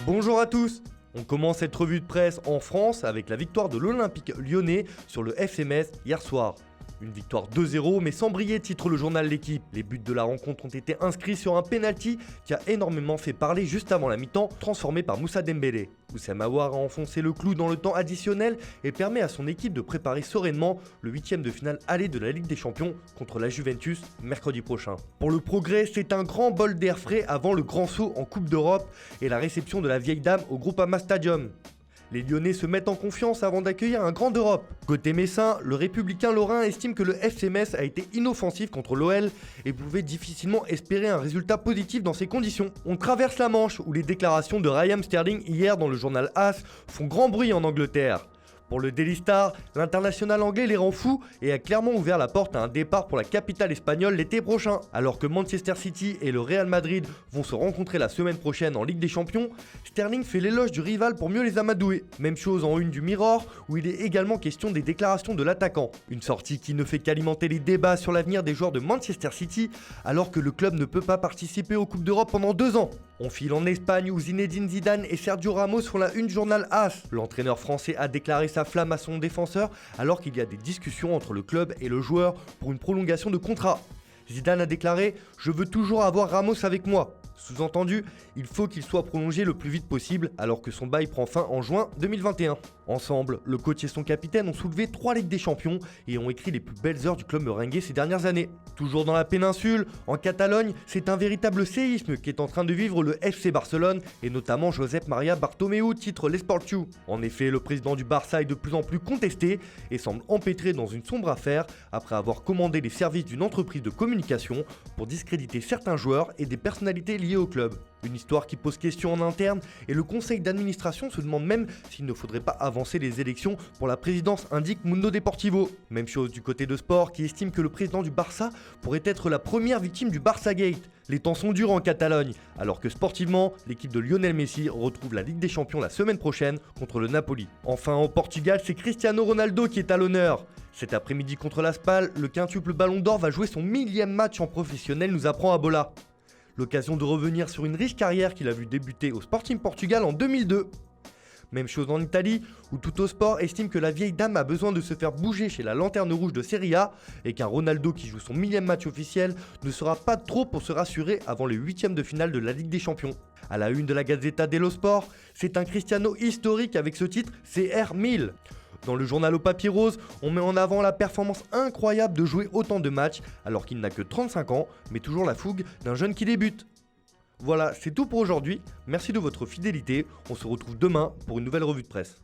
Bonjour à tous. On commence cette revue de presse en France avec la victoire de l'Olympique lyonnais sur le FC Metz hier soir. Une victoire 2-0 mais sans briller, titre le journal L'Équipe. Les buts de la rencontre ont été inscrits sur un penalty qui a énormément fait parler juste avant la mi-temps, transformé par Moussa Dembélé. Oussem Aouar a enfoncé le clou dans le temps additionnel et permet à son équipe de préparer sereinement le 8e de finale aller de la Ligue des Champions contre la Juventus mercredi prochain. Pour le Progrès, c'est un grand bol d'air frais avant le grand saut en Coupe d'Europe et la réception de la vieille dame au Groupama Stadium. Les Lyonnais se mettent en confiance avant d'accueillir un grand d'Europe. Côté messin, le républicain lorrain estime que le FC Metz a été inoffensif contre l'OL et pouvait difficilement espérer un résultat positif dans ces conditions. On traverse la Manche où les déclarations de Raheem Sterling hier dans le journal AS font grand bruit en Angleterre. Pour le Daily Star, l'international anglais les rend fous et a clairement ouvert la porte à un départ pour la capitale espagnole l'été prochain. Alors que Manchester City et le Real Madrid vont se rencontrer la semaine prochaine en Ligue des Champions, Sterling fait l'éloge du rival pour mieux les amadouer. Même chose en une du Mirror où il est également question des déclarations de l'attaquant. Une sortie qui ne fait qu'alimenter les débats sur l'avenir des joueurs de Manchester City alors que le club ne peut pas participer aux Coupes d'Europe pendant 2 ans. On file en Espagne où Zinedine Zidane et Sergio Ramos font la une journal AS. L'entraîneur français a déclaré sa flamme à son défenseur alors qu'il y a des discussions entre le club et le joueur pour une prolongation de contrat. Zidane a déclaré « Je veux toujours avoir Ramos avec moi ». Sous-entendu, il faut qu'il soit prolongé le plus vite possible alors que son bail prend fin en juin 2021. Ensemble, le coach et son capitaine ont soulevé 3 Ligues des Champions et ont écrit les plus belles heures du club merengue ces dernières années. Toujours dans la péninsule, en Catalogne, c'est un véritable séisme qui est en train de vivre le FC Barcelone et notamment Josep Maria Bartomeu, titre l'Esportiu. En effet, le président du Barça est de plus en plus contesté et semble empêtré dans une sombre affaire après avoir commandé les services d'une entreprise de communication pour discréditer certains joueurs et des personnalités liées au club. Une histoire qui pose question en interne et le conseil d'administration se demande même s'il ne faudrait pas avancer les élections pour la présidence, indique Mundo Deportivo. Même chose du côté de Sport qui estime que le président du Barça pourrait être la première victime du Barça Gate. Les temps sont durs en Catalogne, alors que sportivement, l'équipe de Lionel Messi retrouve la Ligue des Champions la semaine prochaine contre le Napoli. Enfin, au Portugal, c'est Cristiano Ronaldo qui est à l'honneur. Cet après-midi contre la Spal, le quintuple Ballon d'Or va jouer son 1000e match en professionnel, nous apprend Abola. L'occasion de revenir sur une riche carrière qu'il a vu débuter au Sporting Portugal en 2002. Même chose en Italie, où Tuttosport estime que la vieille dame a besoin de se faire bouger chez la Lanterne Rouge de Serie A et qu'un Ronaldo qui joue son 1000e match officiel ne sera pas trop pour se rassurer avant les 8e de finale de la Ligue des Champions. À la une de la Gazzetta dello Sport, c'est un Cristiano historique avec ce titre CR1000. Dans le journal au papier rose, on met en avant la performance incroyable de jouer autant de matchs alors qu'il n'a que 35 ans, mais toujours la fougue d'un jeune qui débute. Voilà, c'est tout pour aujourd'hui. Merci de votre fidélité. On se retrouve demain pour une nouvelle revue de presse.